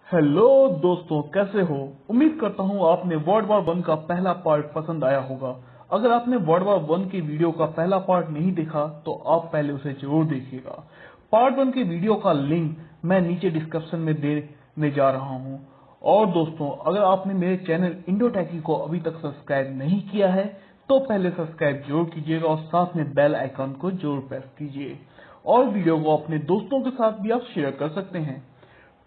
Hello दोस्तों, कैसे हो। उम्मीद करता हूँ आपने वर्ल्ड वॉर वन का पहला पार्ट पसंद आया होगा। अगर आपने वर्ल्ड वॉर वन के वीडियो का पहला पार्ट नहीं देखा तो आप पहले उसे जरूर देखिएगा। पार्ट वन के वीडियो का लिंक मैं नीचे डिस्क्रिप्शन में देने जा रहा हूँ। और दोस्तों, अगर आपने मेरे चैनल इंडो टेकी को अभी तक सब्सक्राइब नहीं किया है तो पहले सब्सक्राइब जरूर कीजिएगा और साथ में बेल आइकन को जरूर प्रेस कीजिए। और वीडियो को अपने दोस्तों के साथ भी आप शेयर कर सकते हैं।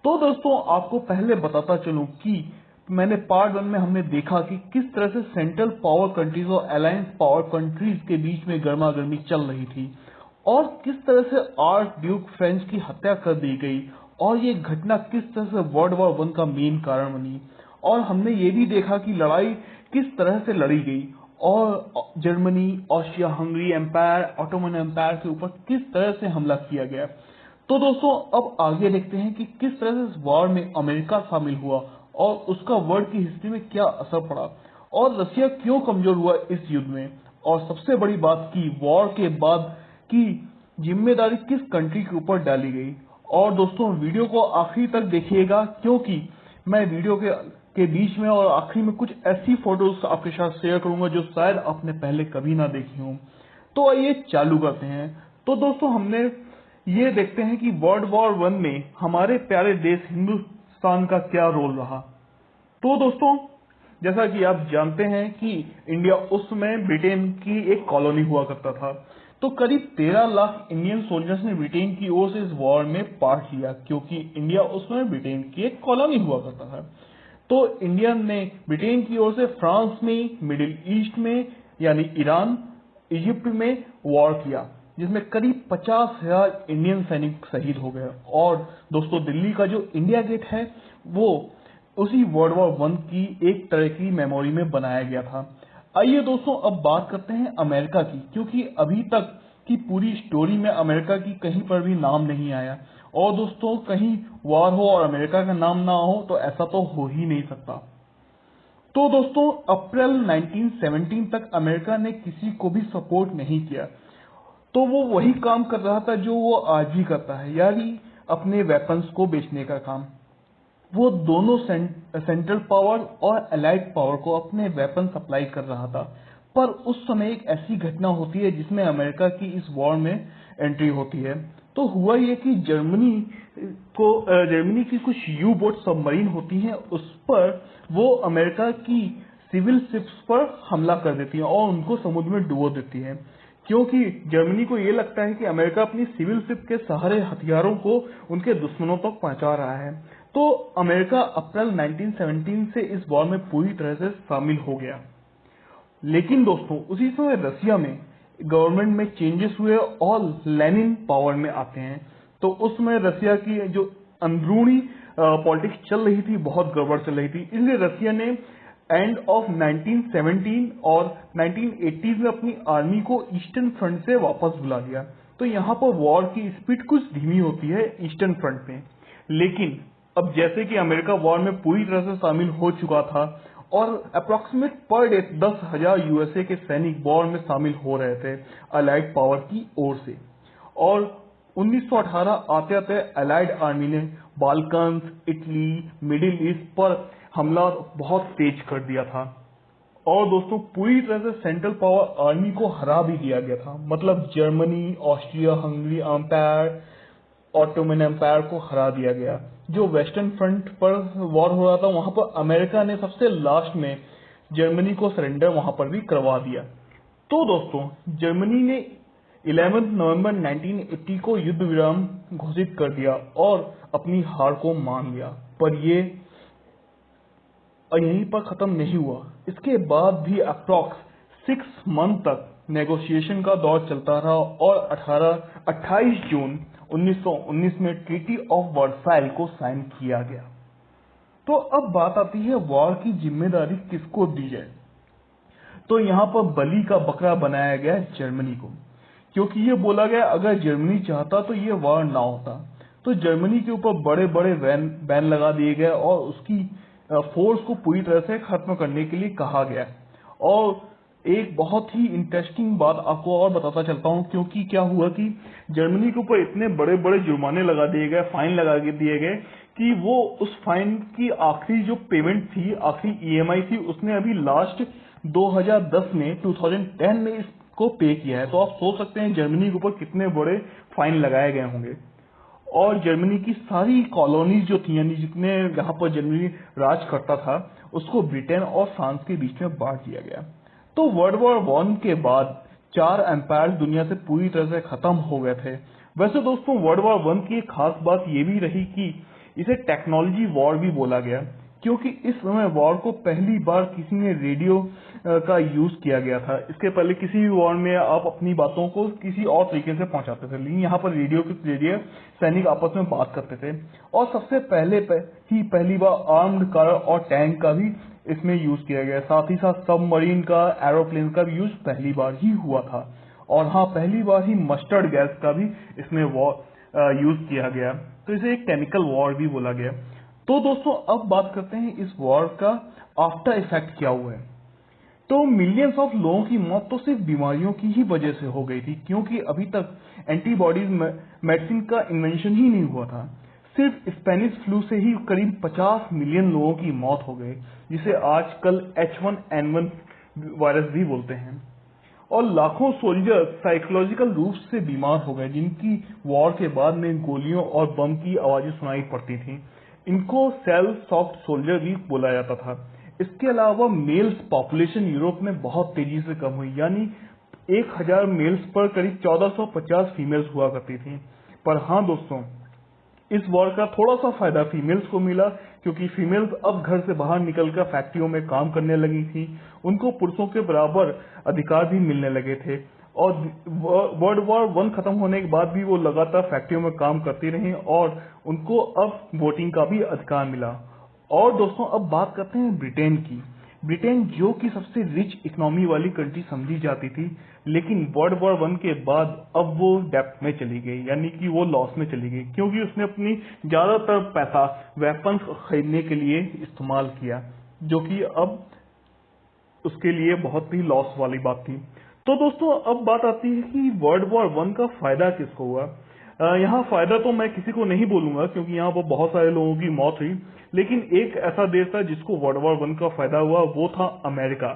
तो दोस्तों, आपको पहले बताता चलूं कि मैंने पार्ट वन में हमने देखा कि किस तरह से सेंट्रल पावर कंट्रीज और अलायंस पावर कंट्रीज के बीच में गर्मा गर्मी चल रही थी और किस तरह से आर्च ड्यूक फ्रेंच की हत्या कर दी गई और ये घटना किस तरह से वर्ल्ड वॉर वन का मेन कारण बनी। और हमने ये भी देखा कि लड़ाई किस तरह से लड़ी गई और Germany, Austria Hungary empire, Ottoman empire के ऊपर किस तरह से हमला किया गया। तो दोस्तों, अब आगे देखते हैं कि किस तरह से इस वॉर में अमेरिका शामिल हुआ और उसका वर्ल्ड की हिस्ट्री में क्या असर पड़ा और रशिया क्यों कमजोर हुआ इस युद्ध में। और सबसे बड़ी बात की वॉर के बाद की जिम्मेदारी किस कंट्री के ऊपर डाली गई। और दोस्तों, वीडियो को आखिरी तक देखिएगा क्योंकि मैं वीडियो के बीच में और आखिरी में कुछ ऐसी फोटोज आपके साथ शेयर करूंगा जो शायद आपने पहले कभी ना देखी हो। तो आइए चालू करते हैं। तो दोस्तों, हमने ये देखते हैं कि वर्ल्ड वॉर वन में हमारे प्यारे देश हिंदुस्तान का क्या रोल रहा। तो दोस्तों, जैसा कि आप जानते हैं कि इंडिया उस समय ब्रिटेन की एक कॉलोनी हुआ करता था। तो करीब 13 लाख इंडियन सोल्जर्स ने ब्रिटेन की ओर से इस वॉर में पार्ट लिया क्योंकि इंडिया उस समय ब्रिटेन की एक कॉलोनी हुआ करता था। तो इंडिया ने ब्रिटेन की ओर से फ्रांस में, मिडिल ईस्ट में यानी ईरान, इजिप्ट में वॉर किया जिसमें करीब 50,000 इंडियन सैनिक शहीद हो गए। और दोस्तों, दिल्ली का जो इंडिया गेट है वो उसी वर्ल्ड वॉर वन की एक तरह की मेमोरी में बनाया गया था। आइए दोस्तों, अब बात करते हैं अमेरिका की, क्योंकि अभी तक की पूरी स्टोरी में अमेरिका की कहीं पर भी नाम नहीं आया। और दोस्तों, कहीं वॉर हो और अमेरिका का नाम ना हो तो ऐसा तो हो ही नहीं सकता। तो दोस्तों, अप्रैल 1917 तक अमेरिका ने किसी को भी सपोर्ट नहीं किया। तो वो वही काम कर रहा था जो वो आज भी करता है, यानी अपने वेपन्स को बेचने का काम। वो दोनों सेंट्रल पावर और अलाइड पावर को अपने वेपन सप्लाई कर रहा था। पर उस समय एक ऐसी घटना होती है जिसमें अमेरिका की इस वॉर में एंट्री होती है। तो हुआ ये कि जर्मनी की कुछ यू बोट सबमरीन होती हैं, उस पर वो अमेरिका की सिविल शिप्स पर हमला कर देती हैं और उनको समुद्र में डुबो देती हैं, क्योंकि जर्मनी को ये लगता है कि अमेरिका अपनी सिविल शिप के सहारे हथियारों को उनके दुश्मनों तक पहुंचा रहा है। तो अमेरिका अप्रैल 1917 से इस वॉर में पूरी तरह से शामिल हो गया। लेकिन दोस्तों, उसी समय रसिया में गवर्नमेंट में चेंजेस हुए और लेनिन पावर में आते हैं। तो उस समय रसिया की जो अंदरूनी पॉलिटिक्स चल रही थी बहुत गड़बड़ चल रही थी, इसलिए रसिया ने एंड ऑफ 1917 और 1980 में अपनी आर्मी को ईस्टर्न फ्रंट से वापस बुला लिया। तो यहाँ पर वॉर की स्पीड कुछ धीमी होती है ईस्टर्न फ्रंट में। लेकिन अब जैसे कि अमेरिका वॉर में पूरी तरह से शामिल हो चुका था और अप्रोक्सीमेट पर डे 10,000 यूएसए के सैनिक वॉर में शामिल हो रहे थे अलाइड पावर की ओर से। और 1918 आते आते अलाइड आर्मी ने बाल्कन्स, इटली, मिडिल ईस्ट पर हमला बहुत तेज कर दिया था। और दोस्तों, पूरी तरह से सेंट्रल पावर आर्मी को हरा भी दिया गया था। मतलब Germany, Austria Hungary empire, Ottoman empire को हरा दिया गया। जो वेस्टर्न फ्रंट पर वॉर हो रहा था वहां पर अमेरिका ने सबसे लास्ट में जर्मनी को सरेंडर वहां पर भी करवा दिया। तो दोस्तों, जर्मनी ने 11 नवंबर 1980 को युद्ध विराम घोषित कर दिया और अपनी हार को मान लिया। पर ये यहीं पर खत्म नहीं हुआ। इसके बाद भी अप्रॉक्स 6 मंथ तक नेगोशिएशन का दौर चलता रहा और 28 जून 1919 में ट्रीटी ऑफ वर्साइल को साइन किया गया। तो अब बात आती है वॉर की जिम्मेदारी किसको दी जाए। तो यहाँ पर बलि का बकरा बनाया गया जर्मनी को, क्योंकि ये बोला गया अगर जर्मनी चाहता तो ये वॉर ना होता। तो जर्मनी के ऊपर बड़े बड़े बैन लगा दिए गए और उसकी फोर्स को पूरी तरह से खत्म करने के लिए कहा गया। और एक बहुत ही इंटरेस्टिंग बात आपको और बताता चलता हूँ, क्योंकि क्या हुआ कि जर्मनी के ऊपर इतने बड़े बड़े जुर्माने लगा दिए गए, फाइन लगा दिए गए कि वो उस फाइन की आखिरी जो पेमेंट थी, आखिरी ईएमआई थी, उसने अभी लास्ट 2010 में इसको पे किया है। तो आप सोच सकते हैं जर्मनी के ऊपर कितने बड़े फाइन लगाए गए होंगे। और जर्मनी की सारी कॉलोनीज जो थी, यानी जितने यहाँ पर जर्मनी राज करता था, उसको ब्रिटेन और फ्रांस के बीच में बांट दिया गया। तो वर्ल्ड वॉर वन के बाद 4 एम्पायर दुनिया से पूरी तरह से खत्म हो गए थे। वैसे दोस्तों वर्ल्ड वॉर वन की एक खास बात ये भी रही कि इसे टेक्नोलॉजी वॉर भी बोला गया, क्योंकि इस समय वॉर को पहली बार किसी ने रेडियो का यूज किया गया था। इसके पहले किसी भी वॉर में आप अपनी बातों को किसी और तरीके से पहुंचाते थे, लेकिन यहाँ पर रेडियो के जरिए सैनिक आपस में बात करते थे। और सबसे पहली बार आर्म्ड कार और टैंक का भी इसमें यूज किया गया। साथ ही साथ सबमरीन का, एरोप्लेन का भी यूज पहली बार ही हुआ था। और हाँ, पहली बार ही मस्टर्ड गैस का भी इसमें यूज किया गया। तो इसे एक केमिकल वॉर भी बोला गया। तो दोस्तों अब बात करते हैं इस वॉर का आफ्टर इफेक्ट क्या हुआ है। तो मिलियंस ऑफ लोगों की मौत तो सिर्फ बीमारियों की ही वजह से हो गई थी, क्योंकि अभी तक एंटीबॉडीज मेडिसिन का इन्वेंशन ही नहीं हुआ था। सिर्फ स्पेनिश फ्लू से ही करीब 50 मिलियन लोगों की मौत हो गई, जिसे आजकल H1N1 वायरस भी बोलते हैं। और लाखों सोल्जर साइकोलॉजिकल रूप से बीमार हो गए, जिनकी वॉर के बाद में गोलियों और बम की आवाजें सुनाई पड़ती थी। इनको सेल सॉफ्ट सोल्जर भी बोला जाता था। इसके अलावा मेल्स पॉपुलेशन यूरोप में बहुत तेजी से कम हुई, यानी 1000 मेल्स पर करीब 1450 फीमेल्स हुआ करती थी। पर हाँ दोस्तों, इस वॉर का थोड़ा सा फायदा फीमेल्स को मिला, क्योंकि फीमेल्स अब घर से बाहर निकलकर फैक्ट्रियों में काम करने लगी थी। उनको पुरुषों के बराबर अधिकार भी मिलने लगे थे। और वर्ल्ड वॉर वन खत्म होने के बाद भी वो लगातार फैक्ट्रियों में काम करती रही और उनको अब वोटिंग का भी अधिकार मिला। और दोस्तों अब बात करते हैं ब्रिटेन की। ब्रिटेन जो कि सबसे रिच इकोनॉमी वाली कंट्री समझी जाती थी, लेकिन वर्ल्ड वॉर वन के बाद अब वो डेप्थ में चली गई, यानी कि वो लॉस में चली गई, क्योंकि उसने अपनी ज्यादातर पैसा वेपन्स खरीदने के लिए इस्तेमाल किया, जो कि अब उसके लिए बहुत ही लॉस वाली बात थी। तो दोस्तों अब बात आती है कि वर्ल्ड वॉर वन का फायदा किसको हुआ। यहाँ फायदा तो मैं किसी को नहीं बोलूंगा, क्योंकि यहाँ पर बहुत सारे लोगों की मौत हुई, लेकिन एक ऐसा देश था जिसको वर्ल्ड वॉर वन का फायदा हुआ, वो था अमेरिका।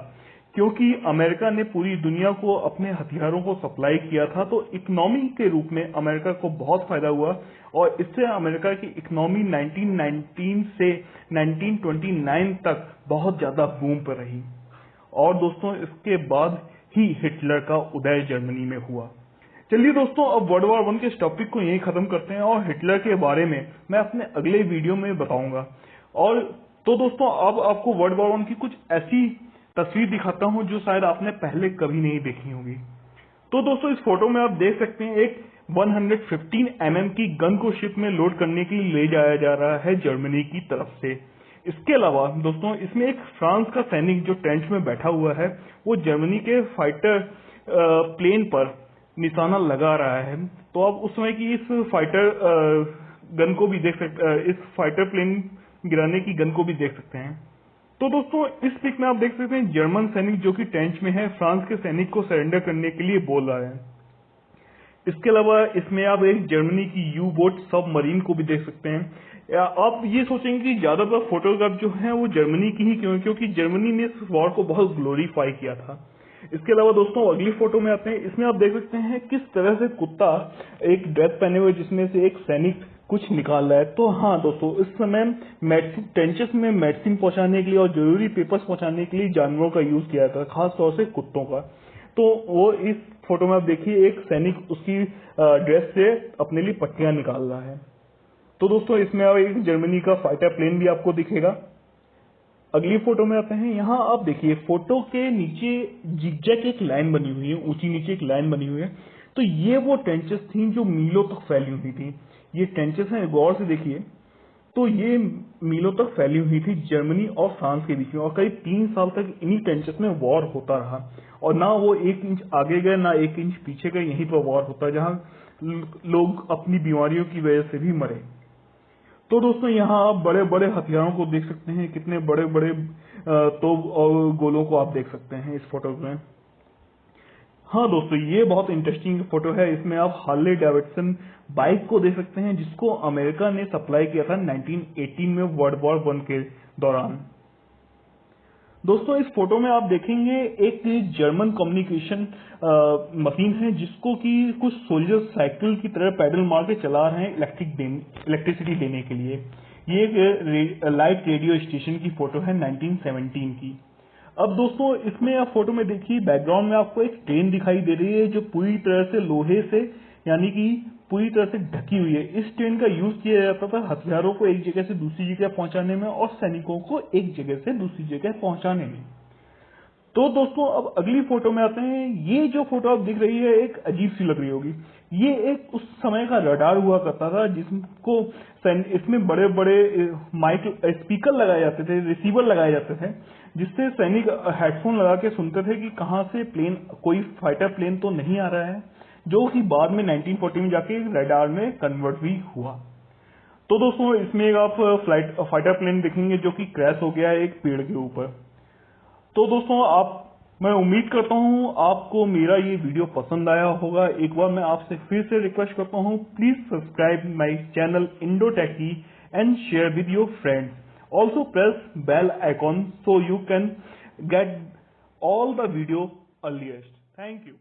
क्योंकि अमेरिका ने पूरी दुनिया को अपने हथियारों को सप्लाई किया था, तो इकोनॉमी के रूप में अमेरिका को बहुत फायदा हुआ। और इससे अमेरिका की इकोनॉमी 1919 से 1929 तक बहुत ज्यादा बूम पर रही। और दोस्तों इसके बाद ही हिटलर का उदय जर्मनी में हुआ। चलिए दोस्तों अब वर्ल्ड वॉर वन के इस टॉपिक को यहीं खत्म करते हैं, और हिटलर के बारे में मैं अपने अगले वीडियो में बताऊंगा। और तो दोस्तों अब आपको वर्ल्ड वॉर वन की कुछ ऐसी तस्वीर दिखाता हूं जो शायद आपने पहले कभी नहीं देखी होगी। तो दोस्तों इस फोटो में आप देख सकते हैं एक 115 mm की गन को शिप में लोड करने के लिए ले जाया जा रहा है जर्मनी की तरफ से। इसके अलावा दोस्तों इसमें एक फ्रांस का सैनिक जो ट्रेंच में बैठा हुआ है, वो जर्मनी के फाइटर प्लेन पर निशाना लगा रहा है। तो आप उस समय की इस फाइटर गन को भी देख सकते, इस फाइटर प्लेन गिराने की गन को भी देख सकते हैं। तो दोस्तों इस पिक में आप देख सकते हैं जर्मन सैनिक जो कि ट्रेंच में है, फ्रांस के सैनिक को सरेंडर करने के लिए बोल रहा है। इसके अलावा इसमें आप एक जर्मनी की यू बोट सबमरीन को भी देख सकते हैं। आप ये सोचेंगे कि ज्यादातर फोटोग्राफ जो है वो जर्मनी की ही क्यों, क्योंकि जर्मनी ने इस वॉर को बहुत ग्लोरीफाई किया था। इसके अलावा दोस्तों अगली फोटो में आते हैं। इसमें आप देख सकते हैं किस तरह से कुत्ता एक ड्रेस पहने हुए जिसमें से एक सैनिक कुछ निकाल रहा है। तो हाँ दोस्तों इस समय ट्रेंचेस में मेडिसिन पहुंचाने के लिए और जरूरी पेपर्स पहुंचाने के लिए जानवरों का यूज किया था, खास तौर से कुत्तों का। तो वो इस फोटो में आप देखिए एक सैनिक उसकी ड्रेस से अपने लिए पट्टियां निकाल रहा है। तो दोस्तों इसमें अब एक जर्मनी का फाइटर प्लेन भी आपको दिखेगा। अगली फोटो में आते हैं। यहाँ आप देखिए फोटो के नीचे जिगजैग एक लाइन बनी हुई है, ऊंची नीचे एक लाइन बनी हुई है। तो ये वो ट्रेंचेस थी जो मीलों तक फैली हुई थी। ये ट्रेंचेस हैं, गौर से देखिए। तो ये मीलों तक फैली हुई थी जर्मनी और फ्रांस के बीच में, और करीब 3 साल तक इन्हीं ट्रेंचेस में वॉर होता रहा। और ना वो 1 इंच आगे गए ना 1 इंच पीछे गए, यहीं पर वॉर होता, जहां लोग अपनी बीमारियों की वजह से भी मरे। तो दोस्तों यहाँ आप बड़े बड़े हथियारों को देख सकते हैं, कितने बड़े बड़े तोप और गोलों को आप देख सकते हैं इस फोटो में। हाँ दोस्तों, ये बहुत इंटरेस्टिंग फोटो है। इसमें आप हार्ले डेविडसन बाइक को देख सकते हैं, जिसको अमेरिका ने सप्लाई किया था 1918 में वर्ल्ड वॉर 1 के दौरान। दोस्तों, इस फोटो में आप देखेंगे एक जर्मन कम्युनिकेशन मशीन है, जिसको कि कुछ सोल्जर साइकिल की तरह पैडल मार के चला रहे हैं इलेक्ट्रिसिटी देने के लिए। ये एक लाइट रेडियो स्टेशन की फोटो है 1917 की। अब दोस्तों, इसमें आप फोटो में देखिए, बैकग्राउंड में आपको एक ट्रेन दिखाई दे रही है जो पूरी तरह से लोहे से, यानी कि पूरी तरह से ढकी हुई है। इस ट्रेन का यूज किया जाता था हथियारों को एक जगह से दूसरी जगह पहुंचाने में और सैनिकों को एक जगह से दूसरी जगह पहुंचाने में। तो दोस्तों, अब अगली फोटो में आते हैं। ये जो फोटो आप दिख रही है, एक अजीब सी लग रही होगी। ये एक उस समय का रडार हुआ करता था, जिसको इसमें बड़े बड़े माइक स्पीकर लगाए जाते थे, रिसीवर लगाए जाते थे, जिससे सैनिक हेडफोन लगा के सुनते थे कि कहाँ से प्लेन, कोई फाइटर प्लेन तो नहीं आ रहा है, जो कि बाद में 1940 में जाके रडार में कन्वर्ट भी हुआ। तो दोस्तों, इसमें एक आप फाइटर प्लेन देखेंगे जो कि क्रैश हो गया है एक पेड़ के ऊपर। तो दोस्तों, मैं उम्मीद करता हूँ आपको मेरा ये वीडियो पसंद आया होगा। एक बार मैं आपसे फिर से रिक्वेस्ट करता हूँ, please subscribe my channel Indo Techy and share with your friends. Also press bell icon so you can get all the video earliest. Thank you.